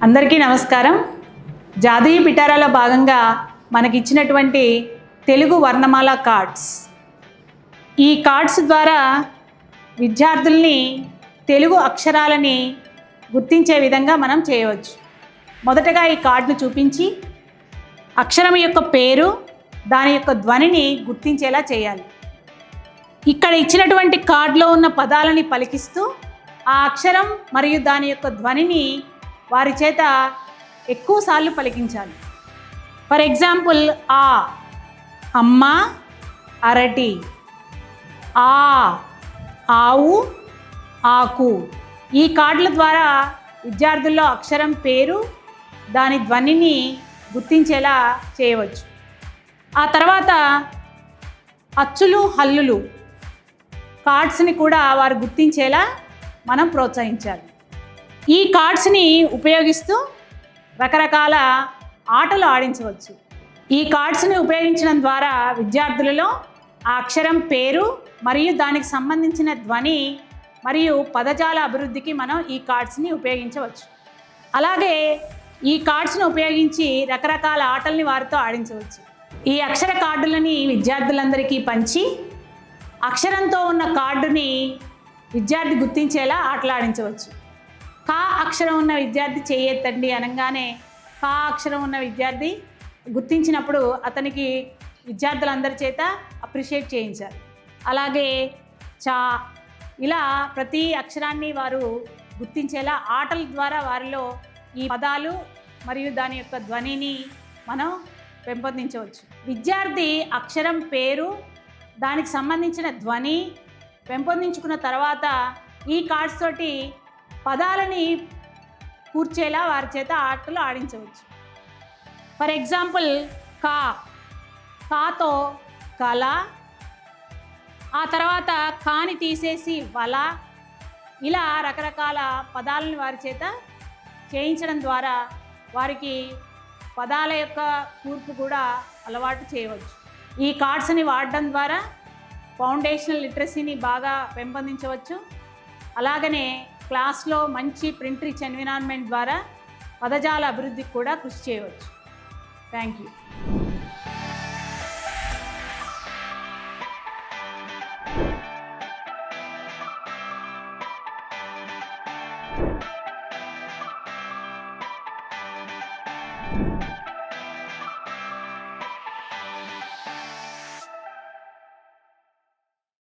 అందరికీ నమస్కారం. జాతీయ పిటారాలో భాగంగా మనకి ఇచ్చినటువంటి తెలుగు వర్ణమాల కార్డ్స్, ఈ కార్డ్స్ ద్వారా విద్యార్థుల్ని తెలుగు అక్షరాలని గుర్తించే విధంగా మనం చేయవచ్చు. మొదటగా ఈ కార్డును చూపించి అక్షరం యొక్క పేరు, దాని యొక్క ధ్వనిని గుర్తించేలా చేయాలి. ఇక్కడ ఇచ్చినటువంటి కార్డులో ఉన్న పదాలని పలికిస్తూ ఆ అక్షరం మరియు దాని యొక్క ధ్వనిని వారి చేత ఎక్కువసార్లు పలికించాలి. ఫర్ ఎగ్జాంపుల్, ఆ అమ్మ, అరటి, ఆ ఆవు, ఆకు. ఈ కార్డుల ద్వారా విద్యార్థుల్లో అక్షరం పేరు, దాని ధ్వనిని గుర్తించేలా చేయవచ్చు. ఆ తర్వాత అచ్చులు, హల్లులు కార్డ్స్ని కూడా వారు గుర్తించేలా మనం ప్రోత్సహించాలి. ఈ కార్డ్స్ని ఉపయోగిస్తూ రకరకాల ఆటలు ఆడించవచ్చు. ఈ కార్డ్స్ని ఉపయోగించడం ద్వారా విద్యార్థులలో ఆ అక్షరం పేరు మరియు దానికి సంబంధించిన ధ్వని మరియు పదజాల అభివృద్ధికి మనం ఈ కార్డ్స్ని ఉపయోగించవచ్చు. అలాగే ఈ కార్డ్స్ని ఉపయోగించి రకరకాల ఆటల్ని వారితో ఆడించవచ్చు. ఈ అక్షర కార్డులని విద్యార్థులందరికీ పంచి అక్షరంతో ఉన్న కార్డుని విద్యార్థి గుర్తించేలా ఆటలాడించవచ్చు. కా అక్షరం ఉన్న విద్యార్థి చేయెత్తండి అనగానే కా అక్షరం ఉన్న విద్యార్థి గుర్తించినప్పుడు అతనికి విద్యార్థులందరి చేత అప్రిషియేట్ చేయించాలి. అలాగే చా, ఇలా ప్రతి అక్షరాన్ని వారు గుర్తించేలా ఆటల ద్వారా వారిలో ఈ పదాలు మరియు దాని యొక్క ధ్వనిని మనం పెంపొందించవచ్చు. విద్యార్థి అక్షరం పేరు, దానికి సంబంధించిన ధ్వని పెంపొందించుకున్న తర్వాత ఈ కార్డ్స్ తోటి పదాలని కూర్చేలా వారి చేత ఆటలు ఆడించవచ్చు. ఫర్ ఎగ్జాంపుల్, కా, కాతో కళ, ఆ తర్వాత కాని తీసేసి వల, ఇలా రకరకాల పదాలను వారి చేత చేయించడం ద్వారా వారికి పదాల యొక్క కూర్పు కూడా అలవాటు చేయవచ్చు. ఈ కార్డ్స్ని వాడడం ద్వారా ఫౌండేషనల్ లిటరసీని బాగా పెంపొందించవచ్చు. అలాగనే క్లాస్లో మంచి ప్రింట్ రిచ్ ఎన్విరాన్మెంట్ ద్వారా పదజాల అభివృద్ధికి కూడా కృషి చేయవచ్చు. Thank you.